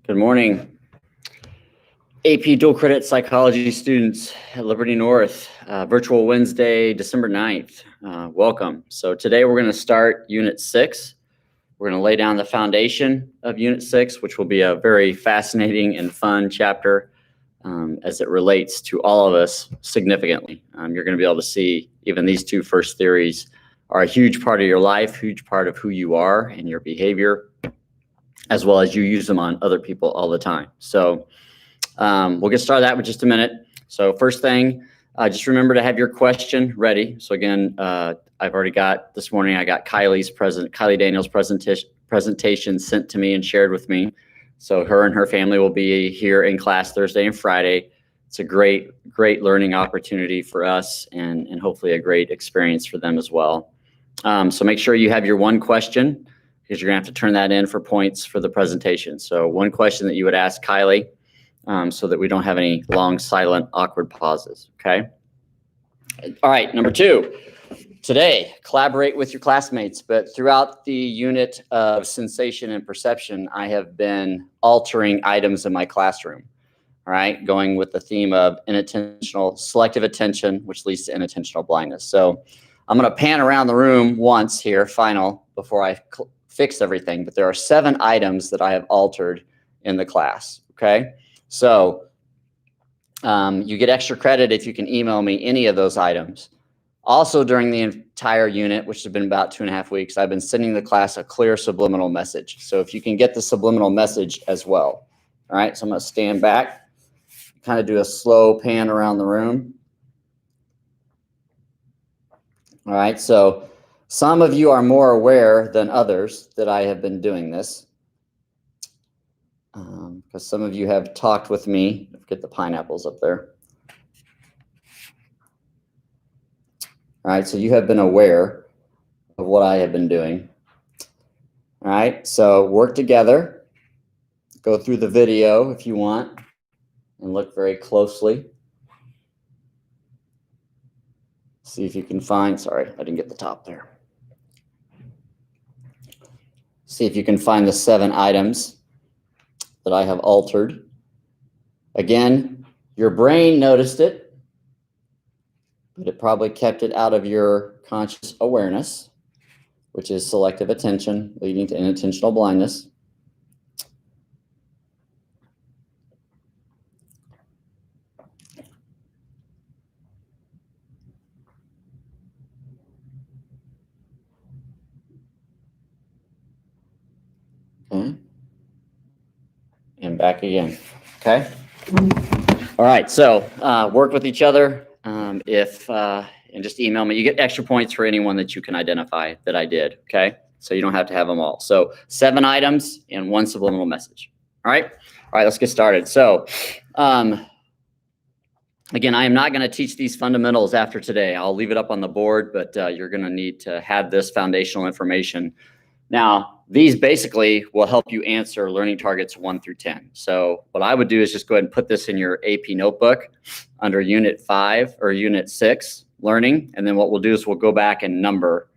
Good morning. AP dual credit psychology students at Liberty North, virtual Wednesday, December 9th. Welcome. So today we're going to start Unit 6. We're going to lay down the foundation of Unit 6, which will be a very fascinating and fun chapter as it relates to all of us significantly. You're going to be able to see even these two first theories are a huge part of your life, huge part of who you are and your behavior, as well as you use them on other people all the time. So we'll get started that with just a minute. So first thing, just remember to have your question ready. So again, I've already got this morning, I got Kylie Daniels' presentation sent to me and shared with me. So her and her family will be here in class Thursday and Friday. It's a great learning opportunity for us and hopefully a great experience for them as well. So make sure you have your one question, because you're gonna have to turn that in for points for the presentation. So one question that you would ask Kylie, so that we don't have any long, silent, awkward pauses, okay? All right, number 2, today, collaborate with your classmates. But throughout the unit of sensation and perception, I have been altering items in my classroom, all right? Going with the theme of inattentional, selective attention, which leads to inattentional blindness. So I'm gonna pan around the room once here, before I fix everything, but there are 7 items that I have altered in the class, okay? So you get extra credit if you can email me any of those items. Also, during the entire unit, which has been about 2.5 weeks, I've been sending the class a clear subliminal message. So if you can get the subliminal message as well. All right, so I'm gonna stand back, kind of do a slow pan around the room. All right, so some of you are more aware than others that I have been doing this. Because some of you have talked with me. Get the pineapples up there. All right, so you have been aware of what I have been doing. All right, so work together. Go through the video if you want and look very closely. See if you can find, sorry, I didn't get the top there. See if you can find the 7 items that I have altered. Again, your brain noticed it, but it probably kept it out of your conscious awareness, which is selective attention leading to inattentional blindness. Okay. And back again, okay? All right, so work with each other. And just email me. You get extra points for anyone that you can identify that I did, okay? So you don't have to have them all. So 7 items and 1 subliminal message. All right, let's get started. So again, I am not going to teach these fundamentals after today. I'll leave it up on the board, but you're going to need to have this foundational information. Now, these basically will help you answer learning targets 1 through 10. So what I would do is just go ahead and put this in your AP notebook under Unit 5 or Unit 6 learning. And then what we'll do is we'll go back and number,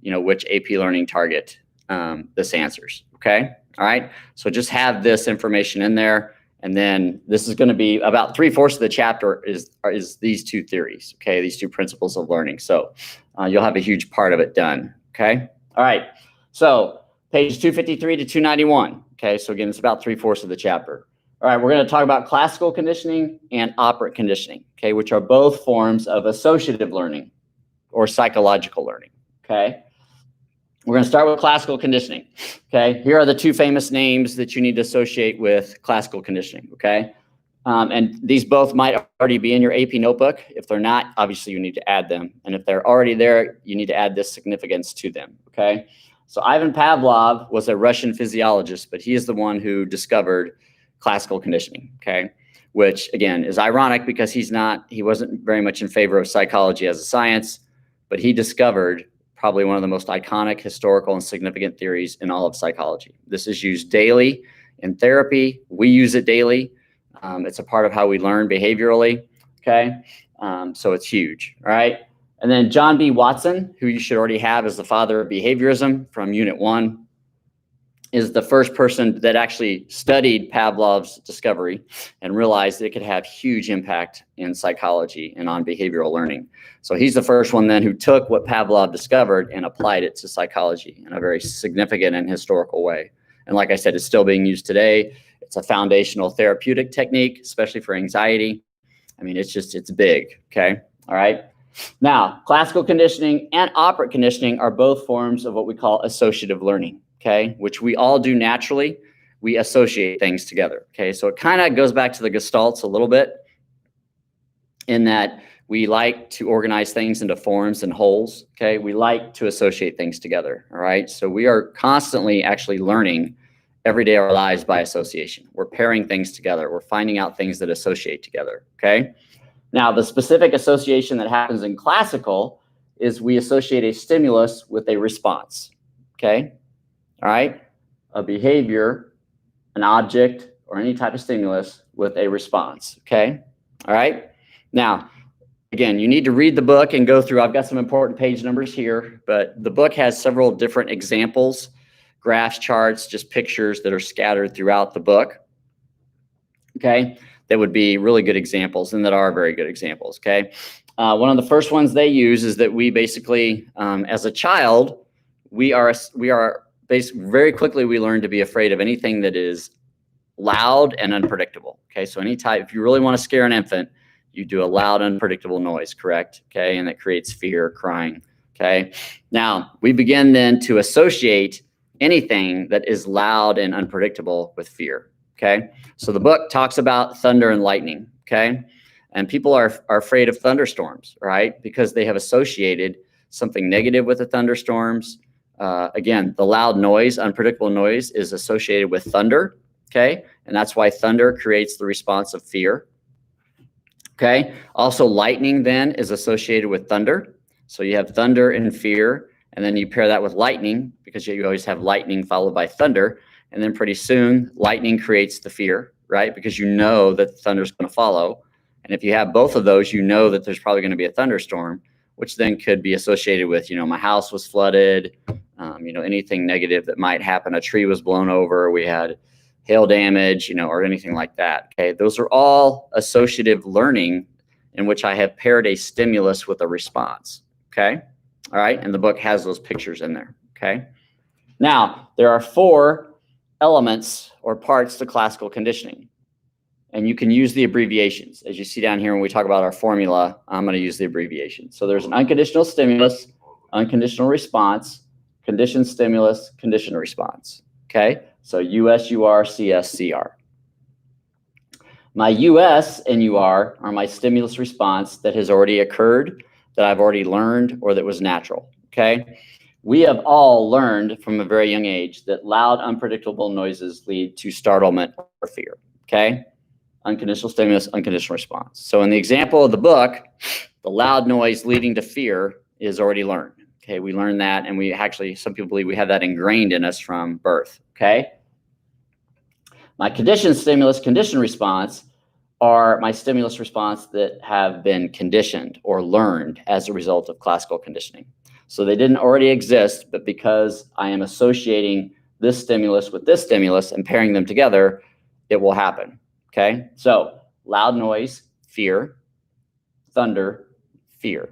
which AP learning target this answers, okay? All right, so just have this information in there. And then this is going to be about 3/4 of the chapter is these 2 theories, okay? These 2 principles of learning. So you'll have a huge part of it done, okay? All right, so pages 253 to 291, okay? So again, it's about 3/4 of the chapter. All right, we're going to talk about classical conditioning and operant conditioning, okay, which are both forms of associative learning or psychological learning, okay? We're going to start with classical conditioning, okay? Here are the 2 famous names that you need to associate with classical conditioning, okay? And these both might already be in your AP notebook. If they're not, obviously you need to add them. And if they're already there, you need to add this significance to them, okay? So Ivan Pavlov was a Russian physiologist, but he is the one who discovered classical conditioning, okay? Which again is ironic because he wasn't very much in favor of psychology as a science, but he discovered probably one of the most iconic, historical, and significant theories in all of psychology. This is used daily in therapy. We use it daily. It's a part of how we learn behaviorally, okay? So it's huge, all right? And then John B. Watson, who you should already have as the father of behaviorism from Unit 1. is the first person that actually studied Pavlov's discovery and realized it could have huge impact in psychology and on behavioral learning. So he's the first one then who took what Pavlov discovered and applied it to psychology in a very significant and historical way. And like I said, it's still being used today. It's a foundational therapeutic technique, especially for anxiety. I mean, it's big, okay? All right. Now, classical conditioning and operant conditioning are both forms of what we call associative learning, okay, which we all do naturally. We associate things together, okay? So it kind of goes back to the Gestalts a little bit in that we like to organize things into forms and wholes, okay? We like to associate things together, all right? So we are constantly actually learning every day of our lives by association. We're pairing things together. We're finding out things that associate together, okay? Now, the specific association that happens in classical is we associate a stimulus with a response, okay? All right? A behavior, an object, or any type of stimulus with a response, okay? All right? Now, again, you need to read the book and go through. I've got some important page numbers here, but the book has several different examples, graphs, charts, just pictures that are scattered throughout the book, okay? That would be really good examples and that are very good examples, okay? One of the first ones they use is that we basically, as a child, we are basically very quickly we learn to be afraid of anything that is loud and unpredictable, okay? So any type, if you really want to scare an infant, you do a loud, unpredictable noise, correct? Okay, and that creates fear, crying, okay? Now, we begin then to associate anything that is loud and unpredictable with fear, okay? So the book talks about thunder and lightning, okay? And people are afraid of thunderstorms, right? Because they have associated something negative with the thunderstorms. Again, the loud noise, unpredictable noise is associated with thunder, okay? And that's why thunder creates the response of fear, okay? Also, lightning then is associated with thunder. So you have thunder and fear, and then you pair that with lightning because you always have lightning followed by thunder. And then pretty soon, lightning creates the fear, right? Because you know that thunder is going to follow. And if you have both of those, you know that there's probably going to be a thunderstorm, which then could be associated with, you know, my house was flooded, you know, anything negative that might happen. A tree was blown over. We had hail damage, you know, or anything like that. Okay. Those are all associative learning in which I have paired a stimulus with a response. Okay. All right. And the book has those pictures in there. Okay. Now, there are 4 elements or parts to classical conditioning. And you can use the abbreviations. As you see down here when we talk about our formula, I'm going to use the abbreviation. So there's an unconditional stimulus, unconditional response, conditioned stimulus, conditioned response. Okay? So US, UR, CS, CR. My US and UR are my stimulus response that has already occurred, that I've already learned, or that was natural. Okay? We have all learned from a very young age that loud, unpredictable noises lead to startlement or fear. Okay? Unconditional stimulus, unconditional response. So in the example of the book, the loud noise leading to fear is already learned. Okay, we learned that, and we actually, some people believe we have that ingrained in us from birth. Okay. My conditioned stimulus, conditioned response are my stimulus response that have been conditioned or learned as a result of classical conditioning. So they didn't already exist, but because I am associating this stimulus with this stimulus and pairing them together, it will happen. Okay, so loud noise, fear, thunder, fear.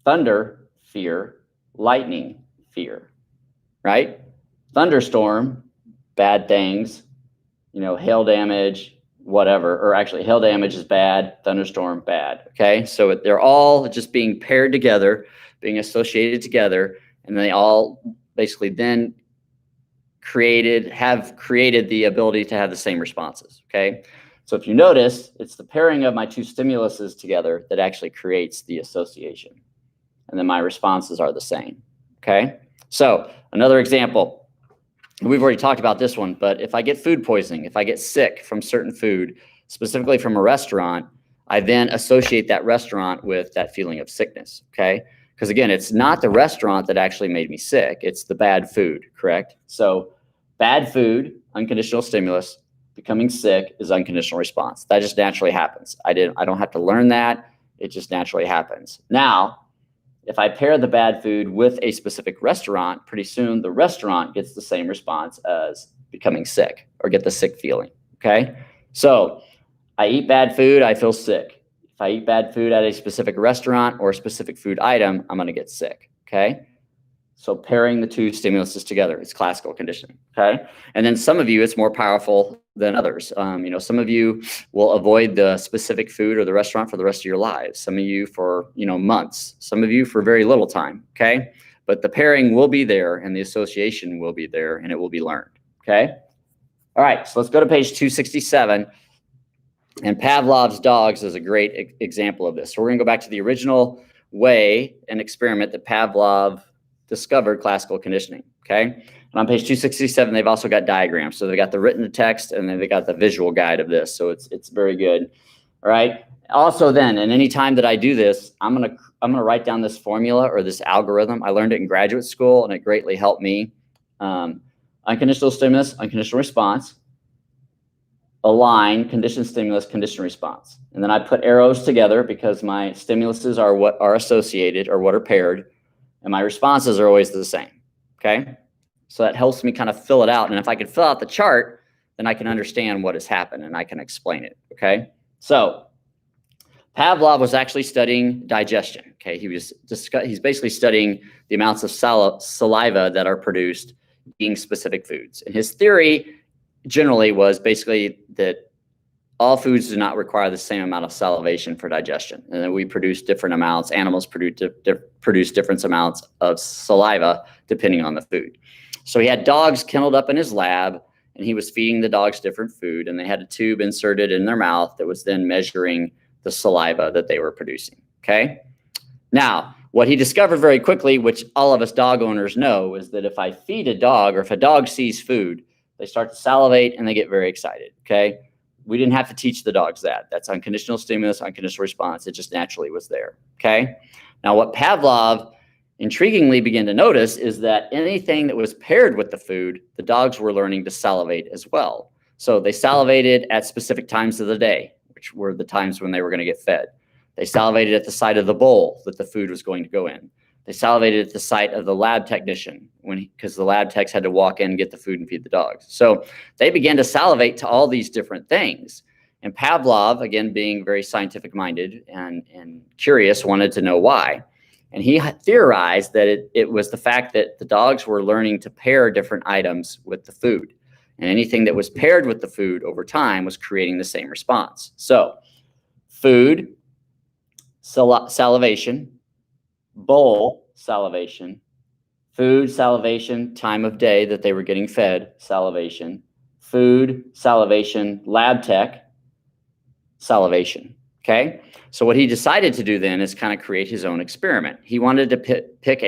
Thunder, fear, lightning, fear, right? Thunderstorm, bad things, you know, hail damage, whatever, or actually hail damage is bad, thunderstorm, bad, okay? So they're all just being paired together, being associated together, and they all basically then have created the ability to have the same responses, okay? So if you notice, it's the pairing of my 2 stimuluses together that actually creates the association. And then my responses are the same, okay? So another example, we've already talked about this one, but if I get food poisoning, if I get sick from certain food, specifically from a restaurant, I then associate that restaurant with that feeling of sickness, okay? Because again, it's not the restaurant that actually made me sick, it's the bad food, correct? So bad food, unconditional stimulus, becoming sick is unconditional response. That just naturally happens. I don't have to learn that, it just naturally happens. Now, if I pair the bad food with a specific restaurant, pretty soon the restaurant gets the same response as becoming sick or get the sick feeling, okay? So I eat bad food, I feel sick. If I eat bad food at a specific restaurant or a specific food item, I'm gonna get sick, okay? So pairing the two stimuluses together is classical conditioning, okay? And then some of you, it's more powerful than others. Some of you will avoid the specific food or the restaurant for the rest of your lives. Some of you for, months. Some of you for very little time, okay? But the pairing will be there and the association will be there and it will be learned, okay? All right, so let's go to page 267. And Pavlov's dogs is a great example of this. So we're gonna go back to the original way and experiment that Pavlov discovered classical conditioning, okay? And on page 267, they've also got diagrams. So they got the written text and then they got the visual guide of this. So it's very good, all right? Also then, and any time that I do this, I'm gonna write down this formula or this algorithm. I learned it in graduate school and it greatly helped me. Unconditional stimulus, unconditional response, align, conditioned stimulus, conditioned response. And then I put arrows together because my stimuluses are what are associated or what are paired. And my responses are always the same, okay? So that helps me kind of fill it out. And if I can fill out the chart, then I can understand what has happened and I can explain it, okay? So Pavlov was actually studying digestion, okay? He's basically studying the amounts of saliva that are produced eating specific foods. And his theory generally was basically that all foods do not require the same amount of salivation for digestion. And then we produce different amounts. Animals produce different amounts of saliva depending on the food. So he had dogs kenneled up in his lab and he was feeding the dogs different food and they had a tube inserted in their mouth that was then measuring the saliva that they were producing, okay? Now, what he discovered very quickly, which all of us dog owners know, is that if I feed a dog or if a dog sees food, they start to salivate and they get very excited, okay? We didn't have to teach the dogs that. That's unconditional stimulus, unconditional response. It just naturally was there, okay? Now, what Pavlov intriguingly began to notice is that anything that was paired with the food, the dogs were learning to salivate as well. So they salivated at specific times of the day, which were the times when they were going to get fed. They salivated at the side of the bowl that the food was going to go in. They salivated at the site of the lab technician because the lab techs had to walk in and get the food and feed the dogs. So they began to salivate to all these different things. And Pavlov, again, being very scientific minded and curious, wanted to know why. And he theorized that it was the fact that the dogs were learning to pair different items with the food. And anything that was paired with the food over time was creating the same response. So food, salivation, bowl, salivation, food, salivation, time of day that they were getting fed, salivation, food, salivation, lab tech, salivation, okay? So what he decided to do then is kind of create his own experiment. He wanted to pick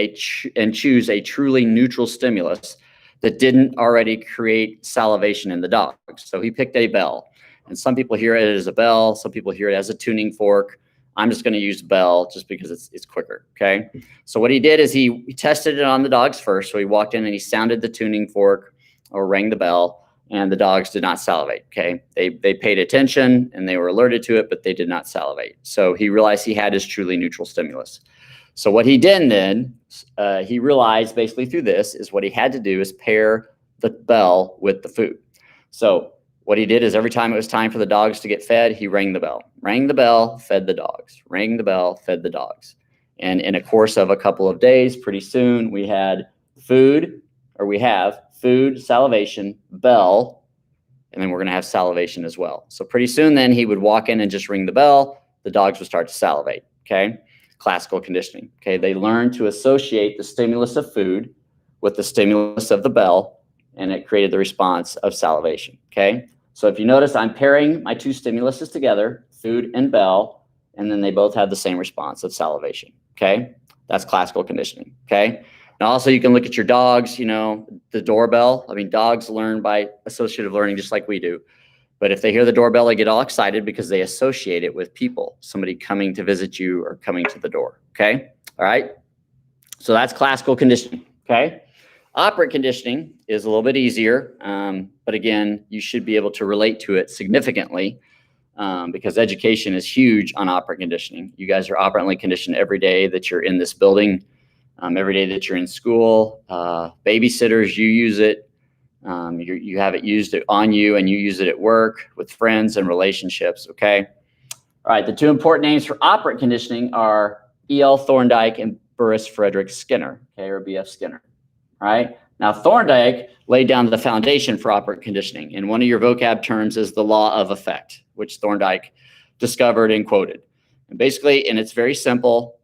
and choose a truly neutral stimulus that didn't already create salivation in the dogs. So he picked a bell. And some people hear it as a bell, some people hear it as a tuning fork. I'm just going to use bell just because it's quicker, okay? So what he did is he tested it on the dogs first. So he walked in and he sounded the tuning fork or rang the bell, and the dogs did not salivate, okay? They paid attention and they were alerted to it, but they did not salivate. So he realized he had his truly neutral stimulus. So what he did then, he realized basically through this is what he had to do is pair the bell with the food. So what he did is every time it was time for the dogs to get fed, he rang the bell. Rang the bell, fed the dogs. Rang the bell, fed the dogs. And in a course of a couple of days, pretty soon, we have food, salivation, bell, and then we're going to have salivation as well. So pretty soon then he would walk in and just ring the bell. The dogs would start to salivate, okay? Classical conditioning, okay? They learn to associate the stimulus of food with the stimulus of the bell, and it created the response of salivation, okay? So if you notice, I'm pairing my two stimuluses together, food and bell, and then they both have the same response of salivation, okay? That's classical conditioning, okay? And also you can look at your dogs, the doorbell. I mean, dogs learn by associative learning just like we do. But if they hear the doorbell, they get all excited because they associate it with people, somebody coming to visit you or coming to the door, okay? All right? So that's classical conditioning, okay? Operant conditioning is a little bit easier, but again, you should be able to relate to it significantly. because education is huge on operant conditioning. You guys are operantly conditioned every day that you're in this building, every day that you're in school. Babysitters, you use it. You have it used on you, and you use it at work with friends and relationships, okay? All right, the two important names for operant conditioning are E.L. Thorndike and Burris Frederick Skinner, okay, or B.F. Skinner, all right? Now, Thorndike laid down the foundation for operant conditioning, and one of your vocab terms is the law of effect, which Thorndike discovered and quoted. And basically, and it's very simple,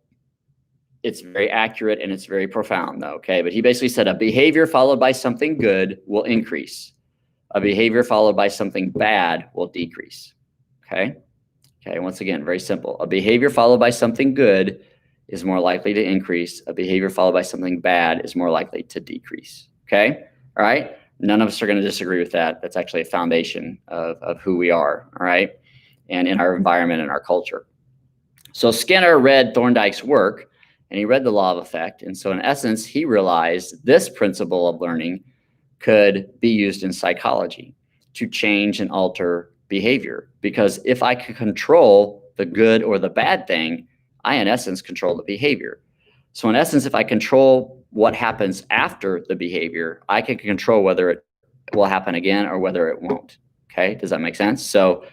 it's very accurate, and it's very profound, though, okay? But he basically said a behavior followed by something good will increase. A behavior followed by something bad will decrease, okay? Okay, once again, very simple. A behavior followed by something good is more likely to increase. A behavior followed by something bad is more likely to decrease, okay? All right? None of us are going to disagree with that. That's actually a foundation of who we are, all right? And in our environment and our culture. So Skinner read Thorndike's work, and he read the law of effect. And so in essence, he realized this principle of learning could be used in psychology to change and alter behavior. Because if I can control the good or the bad thing, I, in essence, control the behavior. So in essence, if I control what happens after the behavior, I can control whether it will happen again or whether it won't. Okay, does that make sense? So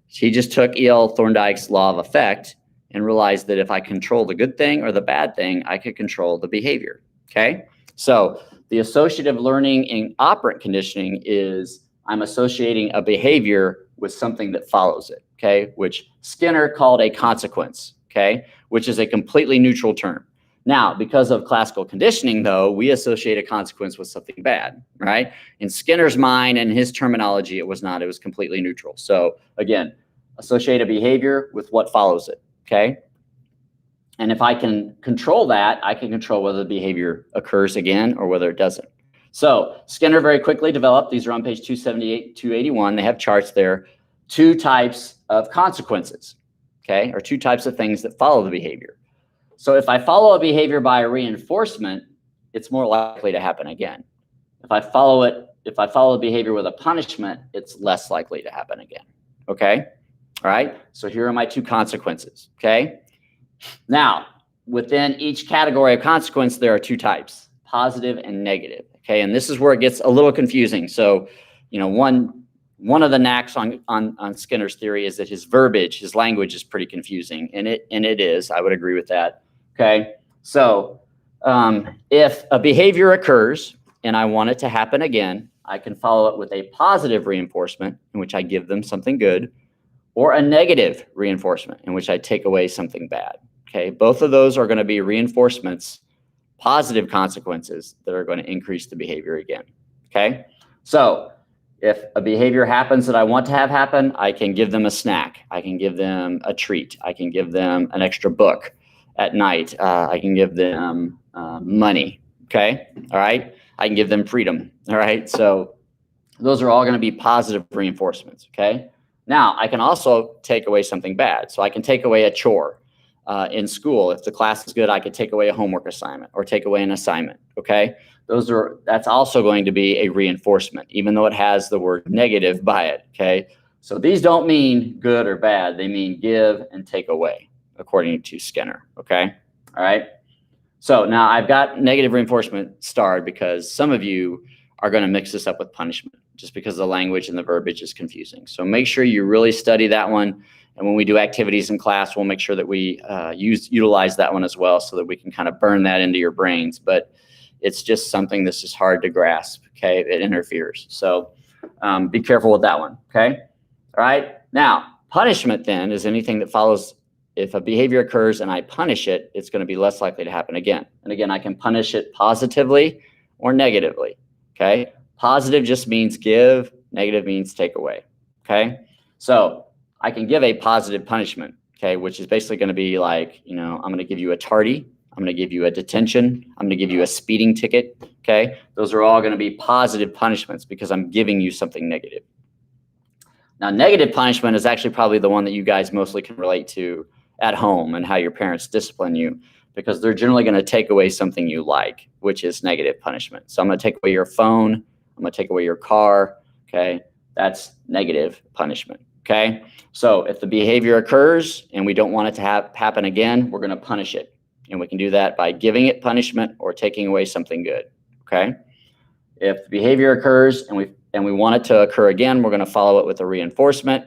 he just took E.L. Thorndike's law of effect and realized that if I control the good thing or the bad thing, I could control the behavior. Okay, so the associative learning in operant conditioning is I'm associating a behavior with something that follows it, okay, which Skinner called a consequence, okay, which is a completely neutral term. Now, because of classical conditioning, though, we associate a consequence with something bad, right? In Skinner's mind and his terminology, it was not. It was completely neutral. So again, associate a behavior with what follows it, okay? And if I can control that, I can control whether the behavior occurs again or whether it doesn't. So Skinner very quickly developed, these are on page 278, 281, they have charts there, two types of consequences, okay, or two types of things that follow the behavior. So if I follow a behavior by a reinforcement, it's more likely to happen again. If I follow the behavior with a punishment, it's less likely to happen again, okay? All right, so here are my two consequences, okay? Now, within each category of consequence, there are two types, positive and negative. Okay, and this is where it gets a little confusing. So, you know, one of the knacks on Skinner's theory is that his verbiage, his language is pretty confusing, and it is. I would agree with that. Okay, so if a behavior occurs and I want it to happen again, I can follow it with a positive reinforcement in which I give them something good, or a negative reinforcement in which I take away something bad. Okay, both of those are going to be reinforcements, positive consequences that are going to increase the behavior again. Okay, so if a behavior happens that I want to have happen, I can give them a snack. I can give them a treat. I can give them an extra book at night. I can give them money. Okay, all right. I can give them freedom. All right. So those are all going to be positive reinforcements. Okay. Now I can also take away something bad. So I can take away a chore. In school, if the class is good, I could take away a homework assignment or take away an assignment, okay? That's also going to be a reinforcement, even though it has the word negative by it, okay? So these don't mean good or bad. They mean give and take away, according to Skinner, okay? All right? So now I've got negative reinforcement starred because some of you are going to mix this up with punishment just because the language and the verbiage is confusing. So make sure you really study that one. And when we do activities in class, we'll make sure that we utilize that one as well so that we can kind of burn that into your brains. But it's just something that's just hard to grasp, okay? It interferes. So be careful with that one, okay? All right. Now, punishment then is anything that follows. If a behavior occurs and I punish it, it's going to be less likely to happen again. And again, I can punish it positively or negatively, okay? Positive just means give, negative means take away, okay? So I can give a positive punishment, okay, which is basically going to be like, you know, I'm going to give you a tardy, I'm going to give you a detention, I'm going to give you a speeding ticket, okay? Those are all going to be positive punishments because I'm giving you something negative. Now, negative punishment is actually probably the one that you guys mostly can relate to at home and how your parents discipline you, because they're generally going to take away something you like, which is negative punishment. So I'm going to take away your phone, I'm going to take away your car, okay? That's negative punishment. Okay. So if the behavior occurs and we don't want it to happen again, we're going to punish it. And we can do that by giving it punishment or taking away something good. Okay. If the behavior occurs and we want it to occur again, we're going to follow it with a reinforcement.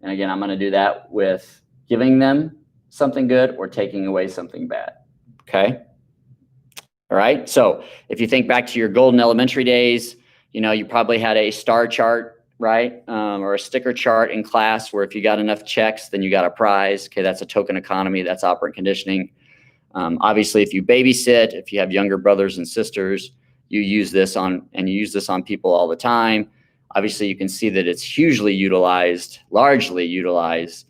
And again, I'm going to do that with giving them something good or taking away something bad. Okay. All right. So if you think back to your golden elementary days, you probably had a star chart, right? Or a sticker chart in class where if you got enough checks, then you got a prize. Okay. That's a token economy. That's operant conditioning. Obviously, if you babysit, if you have younger brothers and sisters, you use this on people all the time. Obviously, you can see that it's largely utilized,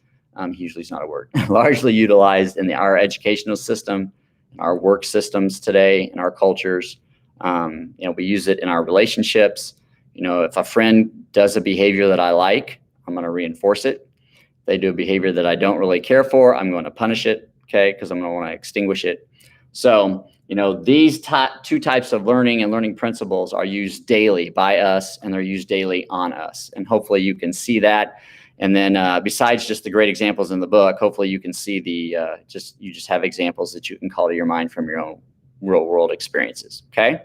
hugely is not a word, largely utilized in our educational system, in our work systems today, in our cultures. We use it in our relationships. If a friend does a behavior that I like, I'm going to reinforce it. If they do a behavior that I don't really care for, I'm going to punish it. Okay, because I'm going to want to extinguish it. So, these two types of learning and learning principles are used daily by us, and they're used daily on us. And hopefully you can see that. And then besides just the great examples in the book, hopefully you can see you just have examples that you can call to your mind from your own real world experiences. Okay.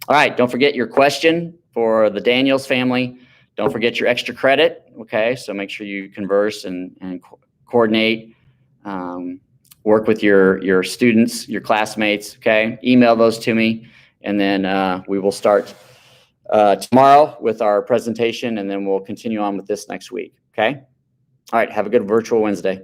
All right. Don't forget your question for the Daniels family. Don't forget your extra credit. Okay. So make sure you converse and coordinate. Work with your students, your classmates, okay? Email those to me, and then we will start tomorrow with our presentation, and then we'll continue on with this next week, okay? All right, have a good virtual Wednesday.